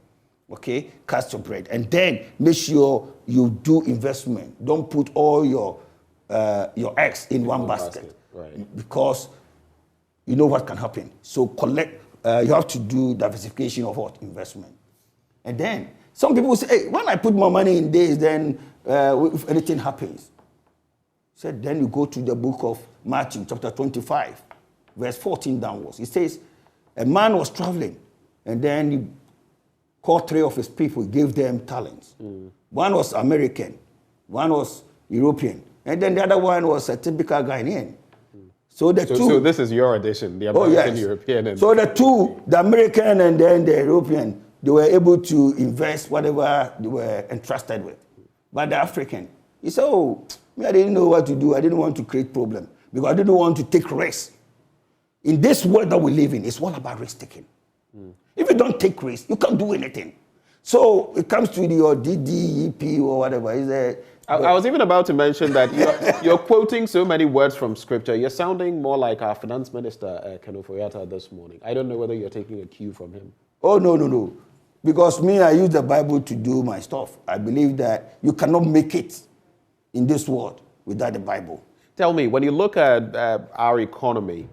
Speaker 2: Okay? Cast your bread. And then make sure you do investment. Don't put all your eggs in one basket. Right. Because you know what can happen. So you have to do diversification of what? Investment. And then some people say, hey, when I put my money in this, then if anything happens. Said, then you go to the book of Matthew, chapter 25, verse 14 downwards. It says, a man was traveling, and then he called 3 of his people, gave them talents. One was American, one was European, and then the other one was a typical Ghanaian. So
Speaker 1: this is your addition, the American, European. And
Speaker 2: so the two, the American and then the European, they were able to invest whatever they were entrusted with. But the African, he said, oh, me, I didn't know what to do. I didn't want to create problem because I didn't want to take risks. In this world that we live in, it's all about risk taking. If you don't take risks, you can't do anything. So it comes to your DDEP or whatever.
Speaker 1: I was even about to mention that you're quoting so many words from scripture. You're sounding more like our finance minister, Ken Ofori-Atta, this morning. I don't know whether you're taking a cue from him.
Speaker 2: Oh, no. Because me, I use the Bible to do my stuff. I believe that you cannot make it in this world without the Bible.
Speaker 1: Tell me, when you look at our economy,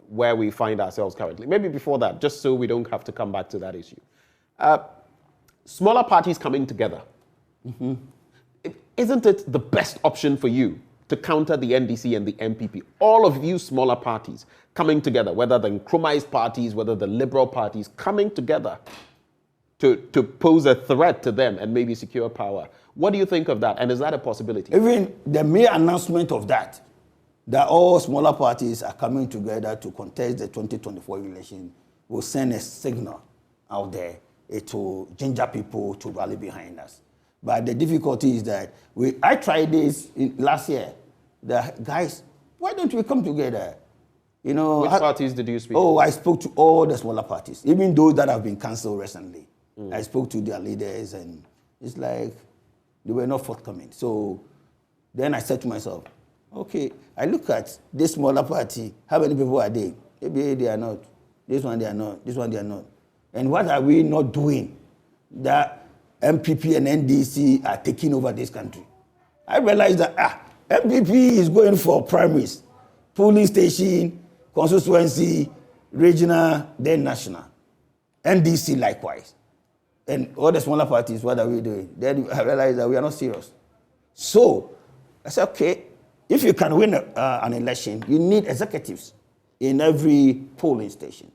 Speaker 1: where we find ourselves currently, maybe before that, just so we don't have to come back to that issue. Smaller parties coming together. Isn't it the best option for you to counter the NDC and the MPP? All of you smaller parties coming together, whether the Nkrumahist parties, whether the liberal parties, coming together to pose a threat to them and maybe secure power. What do you think of that? And is that a possibility?
Speaker 2: Even the mere announcement of that all smaller parties are coming together to contest the 2024 election, will send a signal out there to ginger people to rally behind us. But the difficulty is that I tried this last year. The guys, why don't we come together? You know,
Speaker 1: Which parties did you speak
Speaker 2: to?
Speaker 1: I
Speaker 2: spoke to all the smaller parties, even those that have been cancelled recently. I spoke to their leaders, and it's like they were not forthcoming. So then I said to myself, okay, I look at this smaller party, how many people are they? Maybe they are not. This one they are not. This one they are not. And what are we not doing that MPP and NDC are taking over this country? I realized that MPP is going for primaries, polling station, constituency, regional, then national. NDC likewise. And all the smaller parties, what are we doing? Then I realized that we are not serious. So I said, okay, if you can win an election, you need executives in every polling station.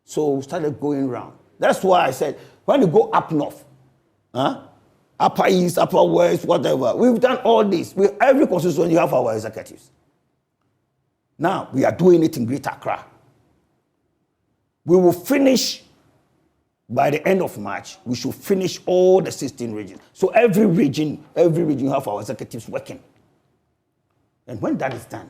Speaker 2: So we started going around. That's why I said, when you go up north, upper east, upper west, whatever, we've done all this. Every constituency, you have our executives. Now, we are doing it in Greater Accra. We will finish, by the end of March, we should finish all the 16 regions. So every region, you have our executives working. And when that is done,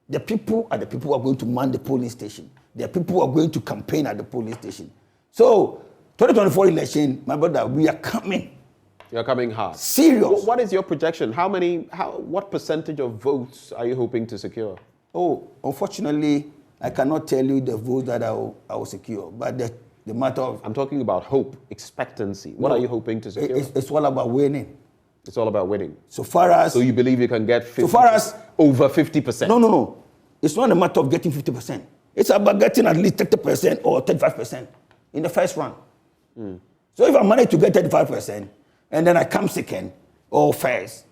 Speaker 2: the people are the people who are going to man the polling station. The people who are going to campaign at the polling station. So, 2024 election, my brother, we are coming.
Speaker 1: You're coming hard.
Speaker 2: Serious.
Speaker 1: What is your projection? What percentage of votes are you hoping to secure?
Speaker 2: Oh, unfortunately, I cannot tell you the votes that I will secure. But the matter of...
Speaker 1: I'm talking about hope, expectancy. What are you hoping to secure?
Speaker 2: It's all about winning.
Speaker 1: It's all about winning.
Speaker 2: So far as...
Speaker 1: So you believe you can get 50%?
Speaker 2: So far as...
Speaker 1: Over 50%?
Speaker 2: No. It's not a matter of getting 50%. It's about getting at least 30% or 35% in the first round. So if I manage to get 35% and then I come second or first,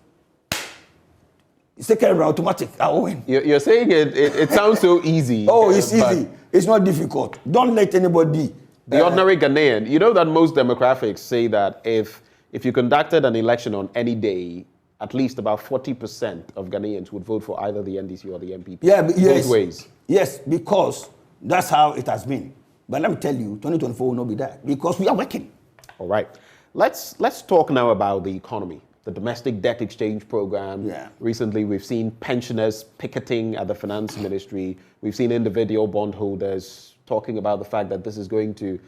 Speaker 2: second round automatic, I win.
Speaker 1: You're saying it sounds so easy.
Speaker 2: Oh, it's easy. It's not difficult. Don't let anybody...
Speaker 1: The ordinary Ghanaian, you know that most demographics say that if you conducted an election on any day, at least about 40% of Ghanaians would vote for either the NDC or the MPP.
Speaker 2: Yeah, yes.
Speaker 1: Both ways.
Speaker 2: Yes, because that's how it has been. But let me tell you, 2024 will not be that because we are working.
Speaker 1: All right. Let's talk now about the economy, the domestic debt exchange program.
Speaker 2: Yeah.
Speaker 1: Recently, we've seen pensioners picketing at the finance ministry. We've seen individual bondholders talking about the fact that this is going to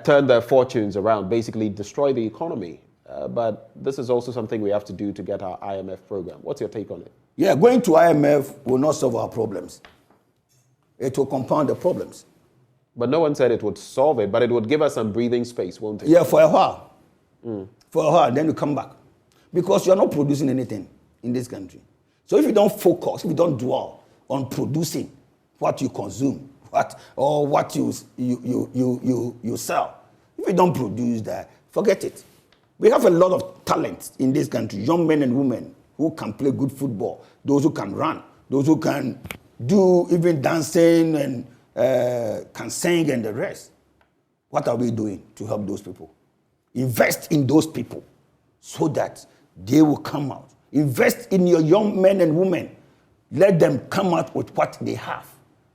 Speaker 1: turn their fortunes around, basically destroy the economy. But this is also something we have to do to get our IMF program. What's your take on it?
Speaker 2: Yeah, going to IMF will not solve our problems. It will compound the problems.
Speaker 1: But no one said it would solve it, but it would give us some breathing space, won't it?
Speaker 2: Yeah, for a while. For a while, then you come back. Because you're not producing anything in this country. So if you don't focus, if you don't dwell on producing what you consume, what you sell, if you don't produce that, forget it. We have a lot of talent in this country, young men and women who can play good football, those who can run, those who can do even dancing and can sing and the rest. What are we doing to help those people? Invest in those people so that they will come out. Invest in your young men and women. Let them come out with what they have.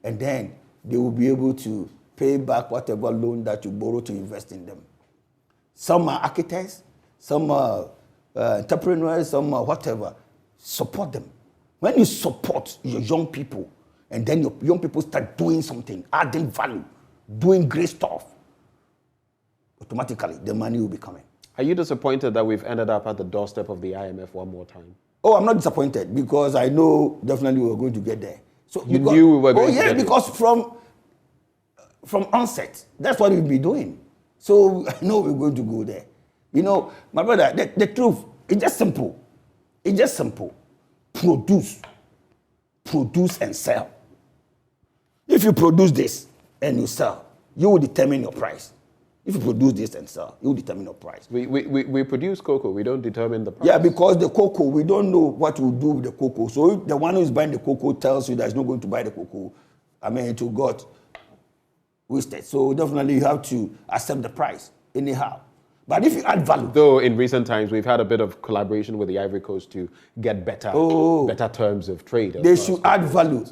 Speaker 2: And then they will be able to pay back whatever loan that you borrow to invest in them. Some are architects, some are entrepreneurs, some are whatever. Support them. When you support your young people, and then your young people start doing something, adding value, doing great stuff, automatically the money will be coming.
Speaker 1: Are you disappointed that we've ended up at the doorstep of the IMF one more time?
Speaker 2: Oh, I'm not disappointed because I know definitely we were going to get there. So
Speaker 1: you knew we were going to get there?
Speaker 2: Oh, yeah, because from onset, that's what we'll be doing. So I know we're going to go there. You know, my brother, the truth, it's just simple. It's just simple. Produce and sell. If you produce this and you sell, you will determine your price. If you produce this and sell, you determine the price.
Speaker 1: We produce cocoa. We don't determine the price.
Speaker 2: Yeah, because the cocoa, we don't know what we'll do with the cocoa. So if the one who is buying the cocoa tells you that he's not going to buy the cocoa, it will got wasted. So definitely you have to accept the price anyhow. But if you add value.
Speaker 1: Though in recent times we've had a bit of collaboration with the Ivory Coast to get better terms of trade.
Speaker 2: They should add value.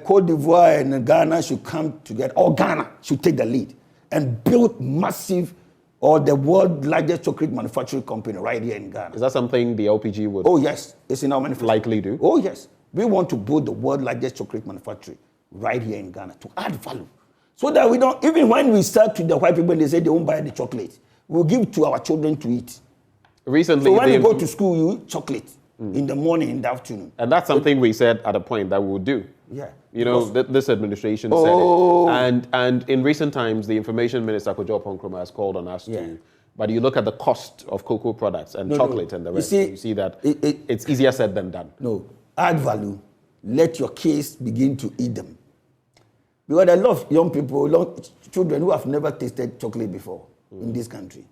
Speaker 2: Cote d'Ivoire and Ghana should come together, or Ghana should take the lead and build massive, or the world's largest chocolate manufacturing company right here in Ghana.
Speaker 1: Is that something the LPG would?
Speaker 2: Oh yes, it's in our manufacturing.
Speaker 1: Likely do?
Speaker 2: Oh yes. We want to build the world's largest chocolate manufacturing right here in Ghana to add value. So that we don't, even when we start to the white people and they say they won't buy the chocolate, we'll give to our children to eat.
Speaker 1: Recently,
Speaker 2: so when you go to school, you eat chocolate in the morning, in the afternoon.
Speaker 1: And that's something we said at a point that we would do.
Speaker 2: Yeah.
Speaker 1: You know, this administration said it. And in recent times, the Information Minister, Kojo Ponkroma, has called on us to. But you look at the cost of cocoa products and chocolate and the rest, you see that it's easier said than done.
Speaker 2: No, add value. Let your kids begin to eat them. Because there are a lot of young people, children who have never tasted chocolate before in this country.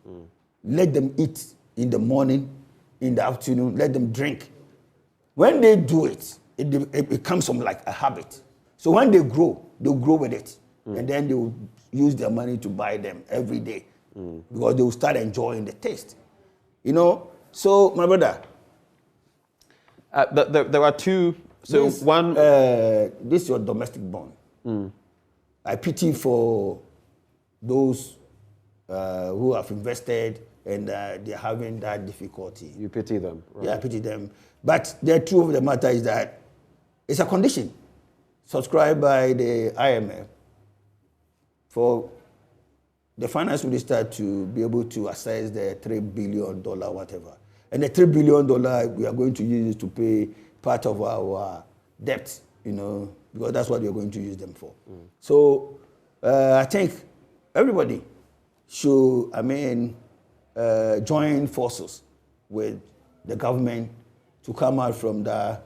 Speaker 2: Let them eat in the morning, in the afternoon, let them drink. When they do it, it becomes like a habit. So when they grow, they'll grow with it. And then they will use their money to buy them every day. Because they will start enjoying the taste. You know, so my brother.
Speaker 1: There are two. So one.
Speaker 2: This is your domestic bond. I pity for those who have invested and they're having that difficulty.
Speaker 1: You pity them. Right?
Speaker 2: Yeah, I pity them. But the truth of the matter is that it's a condition subscribed by the IMF for the finance minister to be able to assess the $3 billion whatever. And the $3 billion, we are going to use it to pay part of our debt, you know, because that's what we are going to use them for. So I think everybody should, join forces with the government to come out from the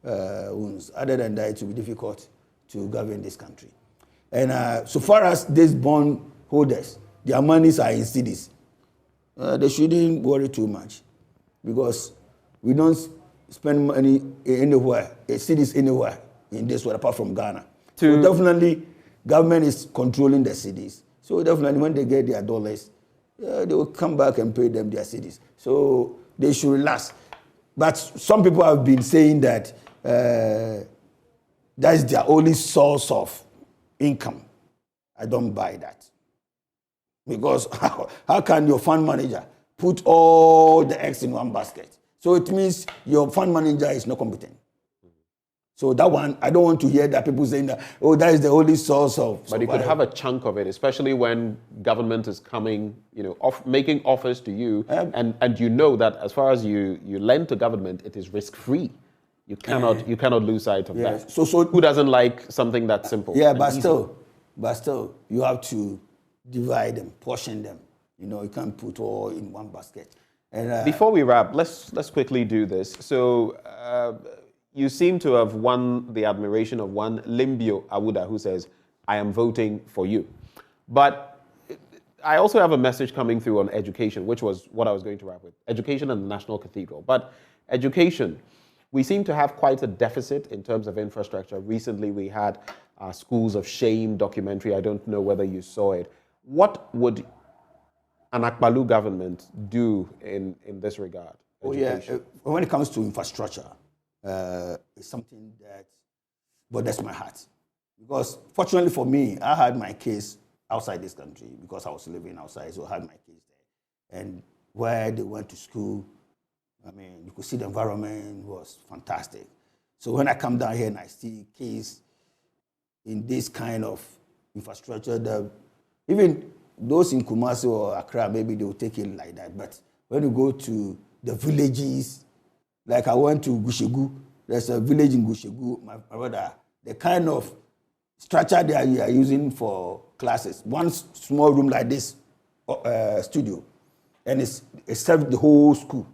Speaker 2: wounds. Other than that, it will be difficult to govern this country. And so far as these bond holders, their monies are in cedis. They shouldn't worry too much because we don't spend money anywhere, cedis anywhere in this world apart from Ghana. So definitely, government is controlling the cedis. So definitely, when they get their dollars, they will come back and pay them their cedis. So they should relax. But some people have been saying that that's their only source of income. I don't buy that. Because how can your fund manager put all the eggs in one basket? So it means your fund manager is not competent. So that one, I don't want to hear that people saying that, oh, that is the only source of.
Speaker 1: But you could have a chunk of it, especially when government is coming, you know, making offers to you, and you know that as far as you lend to government, it is risk-free. You cannot lose sight of that. So who doesn't like something that simple?
Speaker 2: Yeah, but still, you have to divide them, portion them. You know, you can't put all in one basket. And
Speaker 1: before we wrap, let's quickly do this. So. You seem to have won the admiration of one Limbio Awuda, who says, I am voting for you. But I also have a message coming through on education, which was what I was going to wrap with. Education and the National Cathedral. But education, we seem to have quite a deficit in terms of infrastructure. Recently, we had Schools of Shame documentary. I don't know whether you saw it. What would an Akpalu government do in this regard?
Speaker 2: Education? When it comes to infrastructure, it's something that bothers my heart. Because fortunately for me, I had my case outside this country because I was living outside, so I had my case there. And where they went to school, you could see the environment was fantastic. So when I come down here and I see case in this kind of infrastructure, even those in Kumasi or Accra, maybe they will take it like that. But when you go to the villages, like I went to Gushegu, there's a village in Gushegu, my brother, the kind of structure they are using for classes, one small room like this, studio, and it serves the whole school.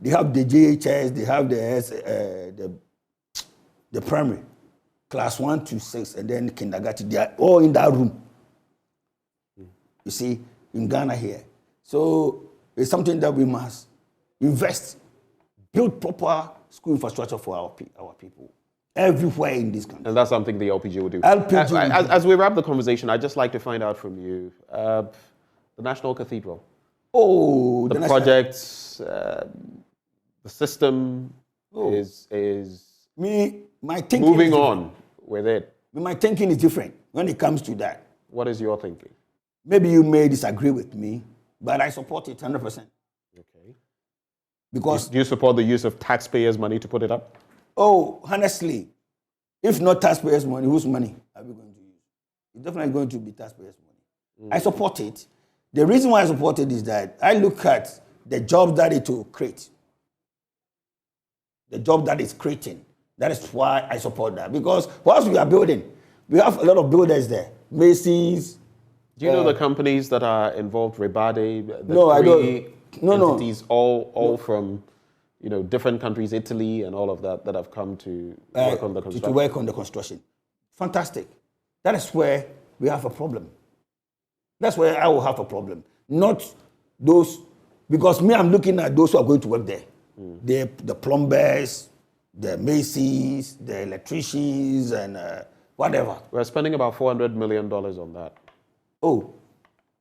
Speaker 2: They have the JHS, they have the primary, class 1 to 6, and then kindergarten. They are all in that room. you see, in Ghana here. So it's something that we must invest, build proper school infrastructure for our people everywhere in this country.
Speaker 1: And that's something the LPG will do.
Speaker 2: LPG.
Speaker 1: As we wrap the conversation, I'd just like to find out from you, the National Cathedral.
Speaker 2: Oh,
Speaker 1: the projects, the system is
Speaker 2: my thinking
Speaker 1: moving on with it.
Speaker 2: My thinking is different when it comes to that.
Speaker 1: What is your thinking?
Speaker 2: Maybe you may disagree with me, but I support it 100%.
Speaker 1: Okay.
Speaker 2: Because
Speaker 1: do you support the use of taxpayers' money to put it up?
Speaker 2: Oh, honestly, if not taxpayers' money, whose money are we going to use? It's definitely going to be taxpayers' money. I support it. The reason why I support it is that I look at the job that it will create. The job that it's creating. That is why I support that. Because whilst we are building, we have a lot of builders there. Macy's.
Speaker 1: Do you know the companies that are involved? Rebade, the
Speaker 2: no,
Speaker 1: three
Speaker 2: no,
Speaker 1: entities, all from different countries, Italy and all of that have come to work on the construction.
Speaker 2: To work on the construction. Fantastic. That is where we have a problem. That's where I will have a problem. Not those, because me, I'm looking at those who are going to work there. The plumbers, the Macy's, the electricians, and whatever.
Speaker 1: We're spending about $400 million on that.
Speaker 2: Oh,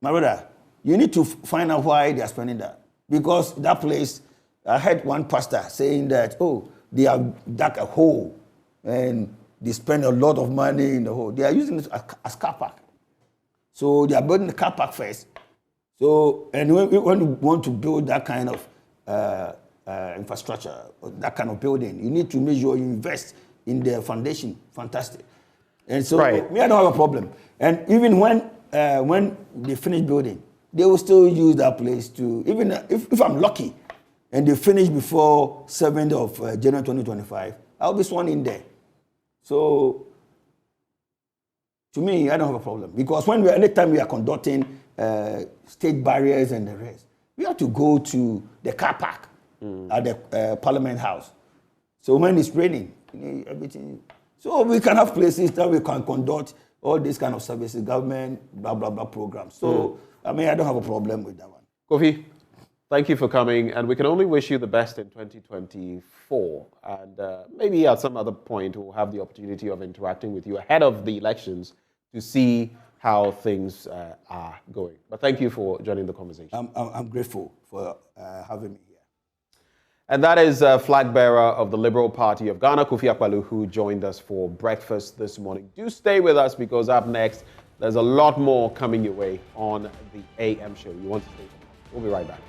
Speaker 2: my brother, you need to find out why they are spending that. Because that place, I heard one pastor saying that, they have dug a hole and they spend a lot of money in the hole. They are using it as car park. So they are building the car park first. So, and when you want to build that kind of infrastructure, that kind of building, you need to make sure you invest in the foundation. Fantastic. And so, me, I don't have a problem. And even when they finish building, they will still use that place to, even if I'm lucky, and they finish before 7th of January 2025, I'll be sworn in there. So, to me, I don't have a problem. Because anytime we are conducting state barriers and the rest, we have to go to the car park at the Parliament House. So when it's raining, everything. So we can have places that we can conduct all these kind of services, government, blah, blah, blah programs. So, I don't have a problem with that one.
Speaker 1: Kofi, thank you for coming, and we can only wish you the best in 2024. And maybe at some other point, we'll have the opportunity of interacting with you ahead of the elections to see how things are going. But thank you for joining the conversation.
Speaker 2: I'm grateful for having me here.
Speaker 1: And that is flag bearer of the Liberal Party of Ghana, Kofi Akpaloo, who joined us for breakfast this morning. Do stay with us, because up next, there's a lot more coming your way on the AM show. You want to stay? We'll be right back.